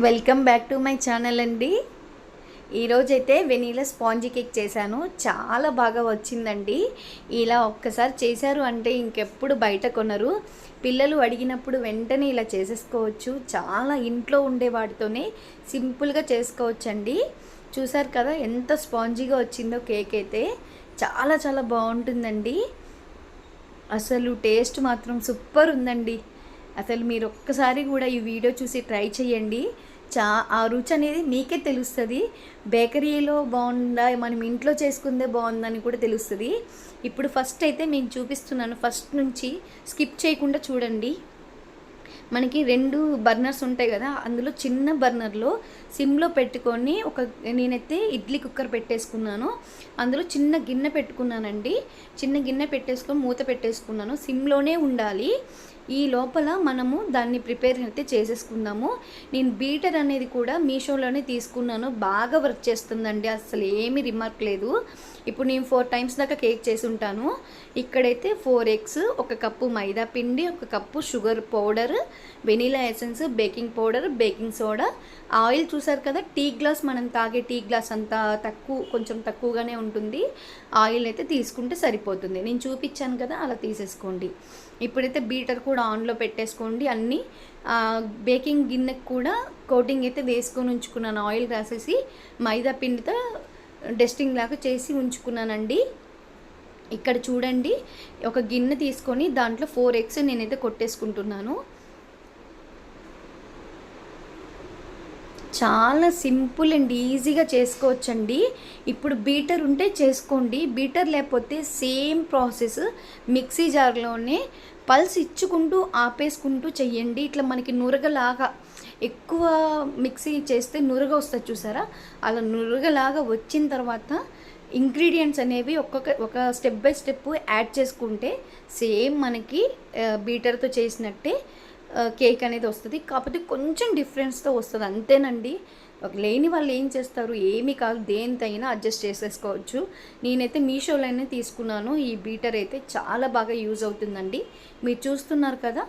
Welcome back to my channel అండి. ఈరోజైతే vanilla spongy cake చేశాను. చాలా బాగా వచ్చిందండి. ఇలా ఒక్కసారి చేశారు అంటే ఇంకెప్పుడు బయట కొనరు. పిల్లలు అడిగినప్పుడు వెంటనే ఇలా చేసేసుకోవచ్చు. చాలా ఇంట్లో ఉండే వాటితోనే సింపుల్గా చేసుకోవచ్చండి. చూసారు కదా ఎంత స్పాంజీగా వచ్చిందో కేక్ అయితే. చాలా చాలా బాగుంటుందండి. అసలు టేస్ట్ మాత్రం సూపర్ ఉందండి. అసలు మీరు ఒక్కసారి కూడా ఈ వీడియో చూసి ట్రై చేయండి. ఆ రుచి అనేది మీకే తెలుస్తుంది. బేకరీలో బాగుందా, మనం ఇంట్లో చేసుకుందే బాగుందని కూడా తెలుస్తుంది. ఇప్పుడు ఫస్ట్ అయితే మీకు చూపిస్తున్నాను. ఫస్ట్ నుంచి స్కిప్ చేయకుండా చూడండి. మనకి 2 బర్నర్స్ ఉంటాయి కదా, అందులో చిన్న బర్నర్లో సిమ్లో పెట్టుకొని నేనైతే ఇడ్లీ కుక్కర్ పెట్టేసుకున్నాను. అందులో చిన్న గిన్నె పెట్టుకున్నానండి. చిన్న గిన్నె పెట్టేసుకొని మూత పెట్టేసుకున్నాను. సిమ్లోనే ఉండాలి. ఈ లోపల మనము దాన్ని ప్రిపేర్ అయితే చేసేసుకుందాము. నేను బీటర్ అనేది కూడా మీషోలోనే తీసుకున్నాను. బాగా వర్క్ చేస్తుందండి. అసలు ఏమీ రిమార్క్ లేదు. ఇప్పుడు నేను 4 టైమ్స్ దాకా కేక్ చేసి ఉంటాను. ఇక్కడైతే 4 ఎగ్స్, 1 కప్పు మైదా పిండి, 1 cup sugar powder, vanilla essence, baking powder, baking soda, oil చూసారు కదా, టీ గ్లాస్, మనం తాగే టీ గ్లాస్ అంత కొంచెం తక్కువగానే ఉంటుంది. ఆయిల్ అయితే తీసుకుంటే సరిపోతుంది. నేను చూపించాను కదా, అలా తీసేసుకోండి. ఇప్పుడైతే బీటర్ కూడా ఆన్లో పెట్టేసుకోండి. అన్నీ బేకింగ్ గిన్నెకి కూడా కోటింగ్ అయితే వేసుకొని ఉంచుకున్నాను. ఆయిల్ రాసేసి మైదా పిండితో డస్టింగ్ లాగా చేసి ఉంచుకున్నానండి. ఇక్కడ చూడండి, ఒక గిన్నె తీసుకొని దాంట్లో 4 ఎగ్స్ నేనైతే కొట్టేసుకుంటున్నాను. చాలా సింపుల్ అండ్ ఈజీగా చేసుకోవచ్చండి. ఇప్పుడు బీటర్ ఉంటే చేసుకోండి. బీటర్ లేకపోతే సేమ్ ప్రాసెస్ మిక్సీ జార్లోనే పల్స్ ఇచ్చుకుంటూ ఆపేసుకుంటూ చెయ్యండి. ఇట్లా మనకి నురగలాగా, ఎక్కువ మిక్సీ చేస్తే నురగ వస్తుంది చూసారా, అలా నురగలాగా వచ్చిన తర్వాత ఇంగ్రీడియంట్స్ అనేవి ఒక స్టెప్ బై స్టెప్ యాడ్ చేసుకుంటే సేమ్ మనకి బీటర్తో చేసినట్టే కేక్ అనేది వస్తుంది. కాకపోతే కొంచెం డిఫరెన్స్తో వస్తుంది, అంతేనండి. లేని వాళ్ళు ఏం చేస్తారు, ఏమీ కాదు, దేనితైనా అడ్జస్ట్ చేసేసుకోవచ్చు. నేనైతే మీషోలోనే తీసుకున్నాను. ఈ బీటర్ అయితే చాలా బాగా యూజ్ అవుతుందండి. మీరు చూస్తున్నారు కదా,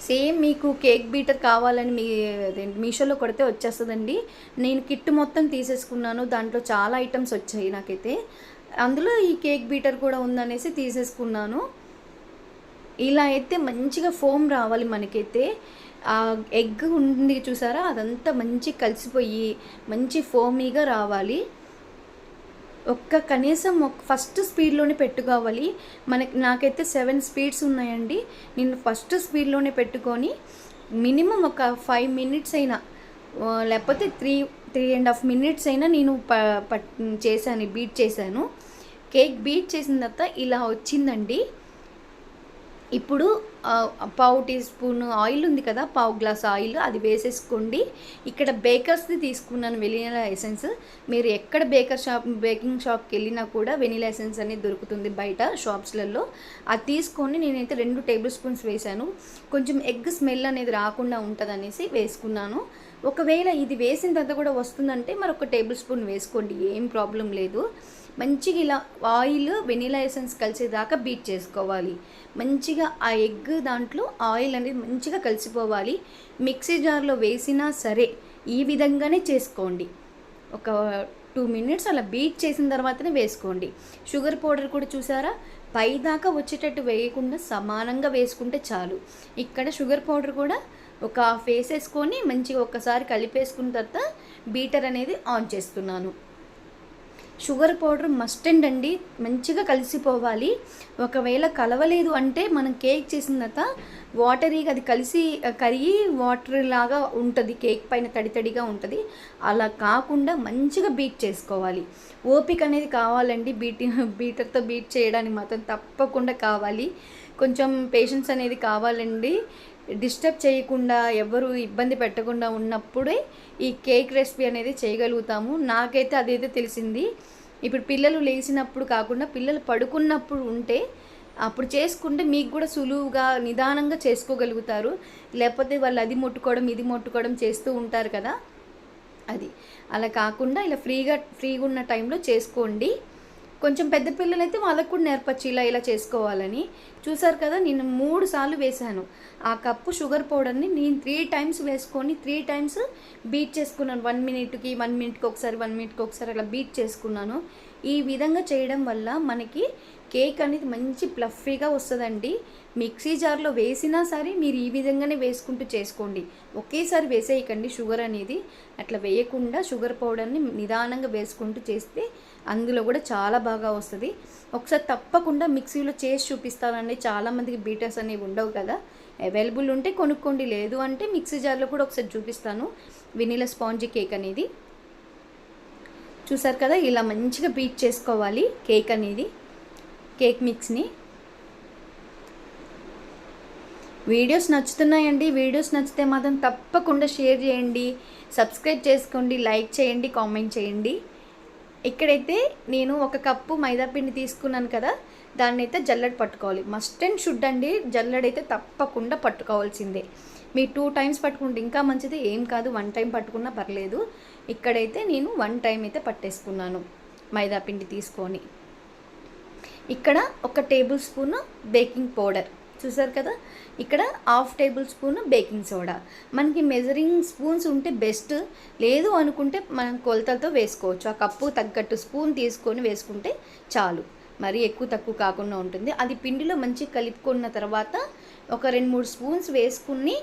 సేమ్ మీకు కేక్ బీటర్ కావాలని మీషోలో కొడితే వచ్చేస్తుందండి. నేను కిట్ మొత్తం తీసేసుకున్నాను. దాంట్లో చాలా ఐటమ్స్ వచ్చాయి నాకైతే. అందులో ఈ కేక్ బీటర్ కూడా ఉందనేసి తీసేసుకున్నాను. ఇలా అయితే మంచిగా ఫోమ్ రావాలి మనకైతే. ఎగ్ ఉంది చూసారా, అదంతా మంచి కలిసిపోయి మంచి ఫోమీగా రావాలి. కనీసం ఫస్ట్ స్పీడ్లోనే పెట్టుకోవాలి. నాకైతే 7 స్పీడ్స్ ఉన్నాయండి. నేను ఫస్ట్ స్పీడ్లోనే పెట్టుకొని మినిమం ఒక 5 మినిట్స్ అయినా, లేకపోతే 3.5 మినిట్స్ అయినా నేను చేశాను, బీట్ చేశాను. కేక్ బీట్ చేసిన తర్వాత ఇలా వచ్చిందండి. ఇప్పుడు పావు టీ స్పూన్ ఆయిల్ ఉంది కదా, పావు గ్లాస్ ఆయిల్ అది వేసేసుకోండి. ఇక్కడ బేకర్స్ది తీసుకున్నాను వెనిలా ఎసెన్స్. మీరు ఎక్కడ బేకింగ్ షాప్కి వెళ్ళినా కూడా వెనిలా ఎసెన్స్ అనేది దొరుకుతుంది బయట షాప్స్లలో. అది తీసుకొని నేనైతే 2 టేబుల్ స్పూన్స్ వేసాను. కొంచెం ఎగ్ స్మెల్ అనేది రాకుండా ఉంటుంది అనేసి వేసుకున్నాను. ఒకవేళ ఇది వేసిన తర్వాత కూడా వస్తుందంటే మరొక టేబుల్ స్పూన్ వేసుకోండి, ఏం ప్రాబ్లం లేదు. మంచిగా ఇలా ఆయిల్ వెనిలా ఎసెన్స్ కలిసేదాకా బీట్ చేసుకోవాలి. మంచిగా ఆ ఎగ్ దాంట్లో ఆయిల్ అనేది మంచిగా కలిసిపోవాలి. మిక్సీ జార్లో వేసినా సరే ఈ విధంగానే చేసుకోండి. ఒక 2 మినిట్స్ అలా బీట్ చేసిన తర్వాతనే వేసుకోండి. షుగర్ పౌడర్ కూడా చూసారా, పైదాకా వచ్చేటట్టు వేయకుండా సమానంగా వేసుకుంటే చాలు. ఇక్కడ షుగర్ పౌడర్ కూడా ఒక హాఫ్ వేసేసుకొని మంచిగా ఒక్కసారి కలిపేసుకున్న తర్వాత బీటర్ అనేది ఆన్ చేస్తున్నాను. షుగర్ పౌడర్ మస్ట్ అండి, మంచిగా కలిసిపోవాలి. ఒకవేళ కలవలేదు అంటే మనం కేక్ చేసిన తర్వాత వాటరీగా అది కరిగి వాటర్ లాగా ఉంటుంది, కేక్ పైన తడిగా ఉంటుంది. అలా కాకుండా మంచిగా బీట్ చేసుకోవాలి. ఓపిక అనేది కావాలండి. బీటర్తో బీట్ చేయడానికి మాత్రం తప్పకుండా కావాలి. కొంచెం పేషెన్స్ అనేది కావాలండి. డిస్టర్బ్ చేయకుండా, ఎవరు ఇబ్బంది పెట్టకుండా ఉన్నప్పుడే ఈ కేక్ రెసిపీ అనేది చేయగలుగుతాము. నాకైతే అదైతే తెలిసింది. ఇప్పుడు పిల్లలు లేచినప్పుడు కాకుండా పిల్లలు పడుకున్నప్పుడు ఉంటే అప్పుడు చేసుకుంటే మీకు కూడా సులువుగా నిదానంగా చేసుకోగలుగుతారు. లేకపోతే వాళ్ళు అది ముట్టుకోవడం ఇది ముట్టుకోవడం చేస్తూ ఉంటారు కదా, అది అలా కాకుండా ఇలా ఫ్రీగా ఉన్న టైంలో చేసుకోండి. కొంచెం పెద్ద పిల్లలైతే వాళ్ళకు కూడా నేర్పచ్చు ఇలా ఇలా చేసుకోవాలని. చూసారు కదా, నేను 3 సార్లు వేసాను. ఆ కప్పు షుగర్ పౌడర్ని నేను 3 టైమ్స్ వేసుకొని 3 టైమ్స్ బీట్ చేసుకున్నాను. 1 మినిట్కి 1 మినిట్కి ఒకసారి 1 మినిట్కి ఒకసారి అలా బీట్ చేసుకున్నాను. ఈ విధంగా చేయడం వల్ల మనకి కేక్ అనేది మంచి ప్లఫీగా వస్తుందండి. మిక్సీ జార్లో వేసినా సరే మీరు ఈ విధంగానే వేసుకుంటూ చేసుకోండి. ఒకేసారి వేసేయకండి షుగర్ అనేది. అట్లా వేయకుండా షుగర్ పౌడర్ని నిదానంగా వేసుకుంటూ చేస్తే అందులో కూడా చాలా బాగా వస్తుంది. ఒకసారి తప్పకుండా మిక్సీలో చేసి చూపిస్తానండి. చాలామందికి బీటర్స్ అనేవి ఉండవు కదా, అవైలబుల్ ఉంటే కొనుక్కోండి, లేదు అంటే మిక్సీ జార్లో కూడా ఒకసారి చూపిస్తాను వెనిలా స్పాంజీ కేక్ అనేది. చూసారు కదా, ఇలా మంచిగా బీట్ చేసుకోవాలి కేక్ అనేది, కేక్ మిక్స్ని. వీడియోస్ నచ్చుతున్నాయండి. వీడియోస్ నచ్చితే మాత్రం తప్పకుండా షేర్ చేయండి, సబ్స్క్రైబ్ చేసుకోండి, లైక్ చేయండి, కామెంట్ చేయండి. ఇక్కడైతే నేను 1 కప్పు మైదా పిండి తీసుకున్నాను కదా, దాన్ని అయితే జల్లెడ పట్టుకోవాలి. మస్ట్ అండ్ షుడ్ అండి, జల్లెడైతే తప్పకుండా పట్టుకోవాల్సిందే. మీరు 2 టైమ్స్ పట్టుకుంటే ఇంకా మంచిది, ఏం కాదు 1 టైం పట్టుకున్నా పర్లేదు. ఇక్కడైతే నేను 1 టైం అయితే పట్టేసుకున్నాను మైదా పిండి తీసుకొని. ఇక్కడ 1 టేబుల్ స్పూన్ బేకింగ్ పౌడర్, చూసారు కదా, ఇక్కడ 1/2 టేబుల్ స్పూన్ బేకింగ్ సోడా. మనకి మెజరింగ్ స్పూన్స్ ఉంటే బెస్ట్, లేదు అనుకుంటే మనం కొలతలతో వేసుకోవచ్చు. ఆ కప్పు తగ్గట్టు స్పూన్ తీసుకొని వేసుకుంటే చాలు, మరీ ఎక్కువ తక్కువ కాకుండా ఉంటుంది. అది పిండిలో మంచిగా కలుపుకున్న తర్వాత ఒక 2-3 స్పూన్స్ వేసుకుని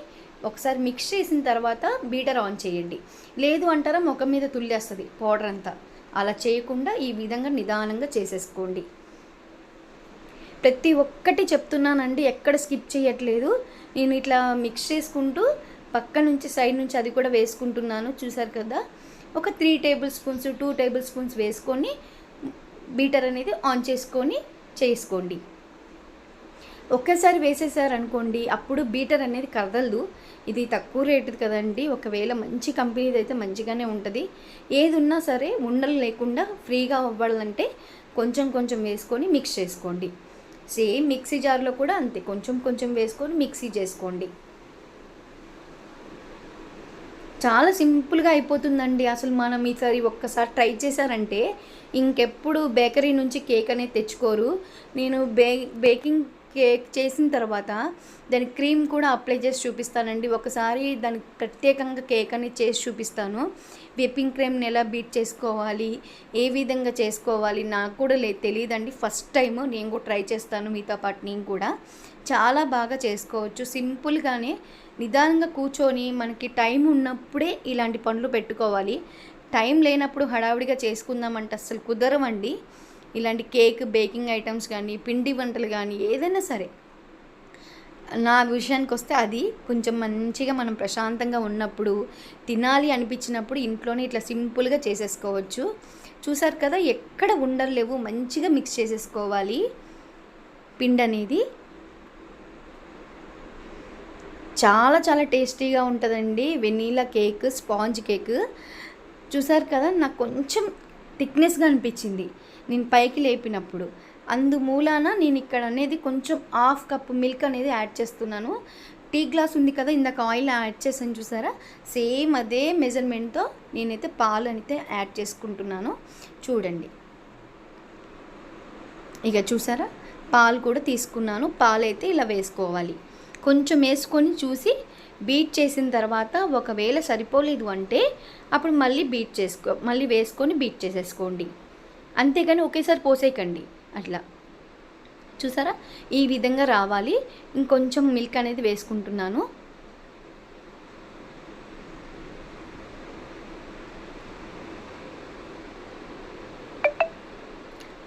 ఒకసారి మిక్స్ చేసిన తర్వాత బీటర్ ఆన్ చేయండి. లేదు అంటారా ముఖం మీద తుల్లేస్తుంది పౌడర్ అంతా. అలా చేయకుండా ఈ విధంగా నిదానంగా చేసేసుకోండి. ప్రతి ఒక్కటి చెప్తున్నానండి, ఎక్కడ స్కిప్ చేయట్లేదు. నేను ఇట్లా మిక్స్ చేసుకుంటూ పక్క నుంచి సైడ్ నుంచి అది కూడా వేసుకుంటున్నాను. చూసారు కదా, ఒక 3 టేబుల్ స్పూన్స్ 2 టేబుల్ స్పూన్స్ వేసుకొని బీటర్ అనేది ఆన్ చేసుకొని చేసుకోండి. ఒక్కసారి వేసేసారనుకోండి అప్పుడు బీటర్ అనేది కదలదు. ఇది తక్కువ రేటుది కదండి, ఒకవేళ మంచి కంపెనీది అయితే మంచిగానే ఉంటుంది. ఏది ఉన్నా సరే ఉండలు లేకుండా ఫ్రీగా అవ్వాలంటే కొంచెం కొంచెం వేసుకొని మిక్స్ చేసుకోండి. సేమ్ మిక్సీ జార్లో కూడా అంతే, కొంచెం కొంచెం వేసుకొని మిక్సీ చేసుకోండి. చాలా సింపుల్గా అయిపోతుందండి. అసలు మనం ఈసారి ఒక్కసారి ట్రై చేశారంటే ఇంకెప్పుడు బేకరీ నుంచి కేక్ అనేది తెచ్చుకోరు. నేను బేకింగ్ కేక్ చేసిన తర్వాత దానికి క్రీమ్ కూడా అప్లై చేసి చూపిస్తానండి. ఒకసారి దానికి ప్రత్యేకంగా కేక్ అనేది చేసి చూపిస్తాను. విప్పింగ్ క్రీమ్ని ఎలా బీట్ చేసుకోవాలి, ఏ విధంగా చేసుకోవాలి నాకు కూడా తెలియదండి. ఫస్ట్ టైం నేను కూడా ట్రై చేస్తాను మీతో పాటు. నేను కూడా చాలా బాగా చేసుకోవచ్చు సింపుల్గానే. నిదానంగా కూర్చొని మనకి టైం ఉన్నప్పుడే ఇలాంటి పనులు పెట్టుకోవాలి. టైం లేనప్పుడు హడావిడిగా చేసుకుందామంటే అస్సలు కుదరవండి. ఇలాంటి కేక్ బేకింగ్ ఐటమ్స్ కానీ పిండి వంటలు కానీ ఏదైనా సరే, నా విషయానికి వస్తే అది కొంచెం మంచిగా మనం ప్రశాంతంగా ఉన్నప్పుడు తినాలి అనిపించినప్పుడు ఇంట్లోనే ఇట్లా సింపుల్గా చేసేసుకోవచ్చు. చూసారు కదా, ఎక్కడ ఉండలేవు, మంచిగా మిక్స్ చేసేసుకోవాలి పిండి అనేది. చాలా చాలా టేస్టీగా ఉంటుందండి వెనీలా కేక్, స్పాంజ్ కేక్. చూసారు కదా, నాకు కొంచెం థిక్నెస్గా అనిపించింది నేను పైకి లేపినప్పుడు. అందుమూలాన నేను ఇక్కడ అనేది కొంచెం 1/2 కప్పు మిల్క్ అనేది యాడ్ చేస్తున్నాను. టీ గ్లాస్ ఉంది కదా, ఇందాక ఆయిల్ యాడ్ చేసాను చూసారా, సేమ్ అదే మెజర్మెంట్తో నేనైతే పాలు అయితే యాడ్ చేసుకుంటున్నాను. చూడండి, ఇక చూసారా, పాలు కూడా తీసుకున్నాను. పాలు అయితే ఇలా వేసుకోవాలి. కొంచెం వేసుకొని చూసి బీట్ చేసిన తర్వాత ఒకవేళ సరిపోలేదు అంటే అప్పుడు మళ్ళీ వేసుకొని బీట్ చేసేసుకోండి. అంతేగాని ఒకేసారి పోసేయకండి. అట్లా చూసారా, ఈ విధంగా రావాలి. ఇంకొంచెం మిల్క్ అనేది వేసుకుంటున్నాను.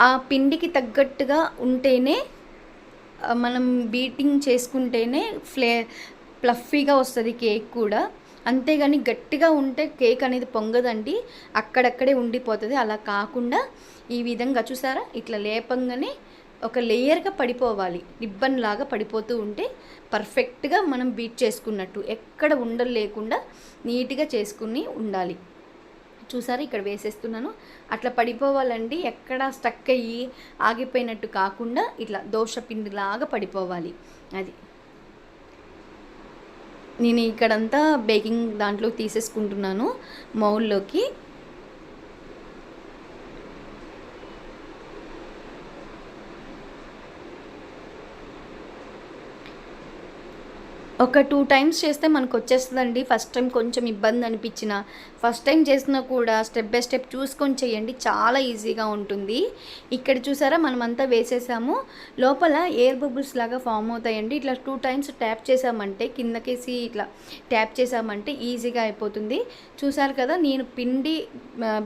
ఆ పిండికి తగ్గట్టుగా ఉంటేనే మనం బీటింగ్ చేసుకుంటేనే ప్లఫీగా వస్తుంది కేక్ కూడా. అంతేగాని గట్టిగా ఉంటే కేక్ అనేది పొంగదండి, అక్కడక్కడే ఉండిపోతుంది. అలా కాకుండా ఈ విధంగా చూసారా, ఇట్లా లేపంగానే ఒక లేయర్గా పడిపోవాలి, రిబ్బన్ లాగా పడిపోతూ ఉంటే పర్ఫెక్ట్గా మనం బీట్ చేసుకున్నట్టు, ఎక్కడ ఉండలు లేకుండా నీట్గా చేసుకుని ఉండాలి. చూసారా, ఇక్కడ వేసేస్తున్నాను. అట్లా పడిపోవాలండి, ఎక్కడ స్టక్ అయ్యి ఆగిపోయినట్టు కాకుండా ఇట్లా దోశ పిండిలాగా పడిపోవాలి. అది నేను ఇక్కడంతా బేకింగ్ దాంట్లో తీసేసుకుంటున్నాను మౌల్లోకి. ఒక 2 టైమ్స్ చేస్తే మనకు వచ్చేస్తుందండి. ఫస్ట్ టైం కొంచెం ఇబ్బంది అనిపించిన, ఫస్ట్ టైం చేసినా కూడా స్టెప్ బై స్టెప్ చూసుకొని చేయండి, చాలా ఈజీగా ఉంటుంది. ఇక్కడ చూసారా మనమంతా వేసేసాము. లోపల ఎయిర్ బబుల్స్ లాగా ఫామ్ అవుతాయండి. ఇట్లా 2 టైమ్స్ ట్యాప్ చేసామంటే, కిందకేసి ఇట్లా ట్యాప్ చేసామంటే ఈజీగా అయిపోతుంది. చూసారు కదా, నేను పిండి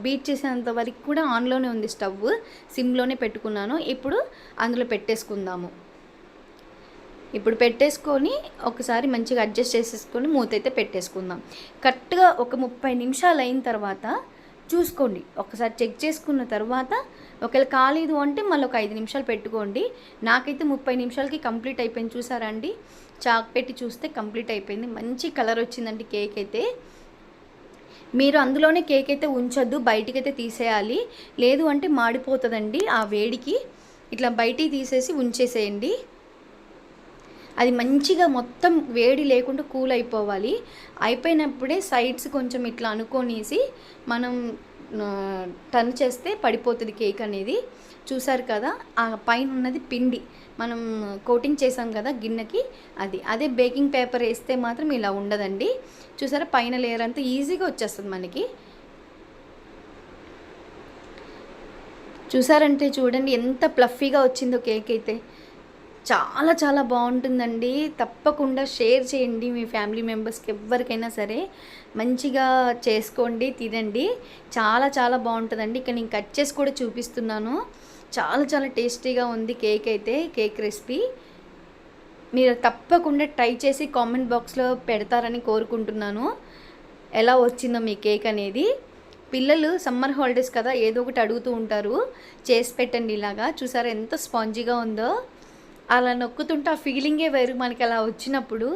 బీట్ చేసేంత వరకు కూడా ఆన్లోనే ఉంది, స్టవ్ సిమ్లోనే పెట్టుకున్నాను. ఇప్పుడు అందులో పెట్టేసుకుందాము. ఇప్పుడు పెట్టేసుకొని ఒకసారి మంచిగా అడ్జస్ట్ చేసేసుకొని మూత అయితే పెట్టేసుకుందాం. కరెక్ట్గా ఒక 30 నిమిషాలు అయిన తర్వాత చూసుకోండి, ఒకసారి చెక్ చేసుకున్న తర్వాత ఒకవేళ కాలేదు అంటే మళ్ళీ ఒక 5 నిమిషాలు పెట్టుకోండి. నాకైతే 30 నిమిషాలకి కంప్లీట్ అయిపోయింది. చూసారా అండి, చాక్ పెట్టి చూస్తే కంప్లీట్ అయిపోయింది. మంచి కలర్ వచ్చిందండి కేక్ అయితే. మీరు అందులోనే కేక్ అయితే ఉంచొద్దు, బయటికైతే తీసేయాలి, లేదు అంటే మాడిపోతుందండి ఆ వేడికి. ఇట్లా బయటికి తీసేసి ఉంచేసేయండి. అది మంచిగా మొత్తం వేడి లేకుండా కూల్ అయిపోవాలి. అయిపోయినప్పుడే సైడ్స్ కొంచెం ఇట్లా అనుకొనేసి మనం టర్న్ చేస్తే పడిపోతుంది కేక్ అనేది. చూసారు కదా, ఆ పైన ఉన్నది పిండి మనం కోటింగ్ చేసాం కదా గిన్నెకి, అదే బేకింగ్ పేపర్ వేస్తే మాత్రం ఇలా ఉండదండి. చూసారా, పైన లేయర్ అంతా ఈజీగా వచ్చేస్తుంది మనకి. చూసారంటే చూడండి ఎంత ప్లఫీగా వచ్చిందో కేక్ అయితే. చాలా చాలా బాగుంటుందండి. తప్పకుండా షేర్ చేయండి మీ ఫ్యామిలీ మెంబర్స్కి, ఎవరికైనా సరే మంచిగా చేసుకోండి, తినండి. చాలా చాలా బాగుంటుందండి. ఇక్కడ నేను కట్ చేసి కూడా చూపిస్తున్నాను. చాలా చాలా టేస్టీగా ఉంది కేక్ అయితే, కేక్ రెసిపీ. మీరు తప్పకుండా ట్రై చేసి కామెంట్ బాక్స్లో పెడతారని కోరుకుంటున్నాను, ఎలా వచ్చిందో మీ కేక్ అనేది. పిల్లలు సమ్మర్ హాలిడేస్ కదా, ఏదో ఒకటి అడుగుతూ ఉంటారు, చేసి పెట్టండి ఇలాగా. చూసారా ఎంత స్పాంజీగా ఉందో. అలా నొక్కుతుంటే ఆ ఫీలింగే వేరు మనకి, అలా వచ్చినప్పుడు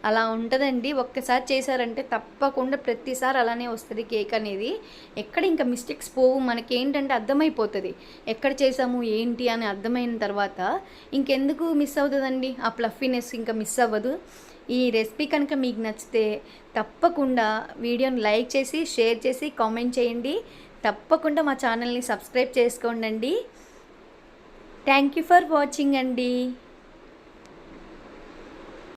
అలా ఉంటుందండి. ఒక్కసారి చేశారంటే తప్పకుండా ప్రతిసారి అలానే వస్తుంది కేక్ అనేది. ఎక్కడ ఇంకా మిస్టేక్స్ పోవు, మనకి ఏంటంటే అర్థమైపోతుంది ఎక్కడ చేసాము ఏంటి అని. అర్థమైన తర్వాత ఇంకెందుకు మిస్ అవుతుందండి, ఆ ప్లఫీనెస్ ఇంకా మిస్ అవ్వదు. ఈ రెసిపీ కనుక మీకు నచ్చితే తప్పకుండా వీడియోని లైక్ చేసి, షేర్ చేసి, కామెంట్ చేయండి. తప్పకుండా మా ఛానల్ని సబ్స్క్రైబ్ చేసుకోండి. థ్యాంక్ యూ ఫర్ వాచింగ్ అండి.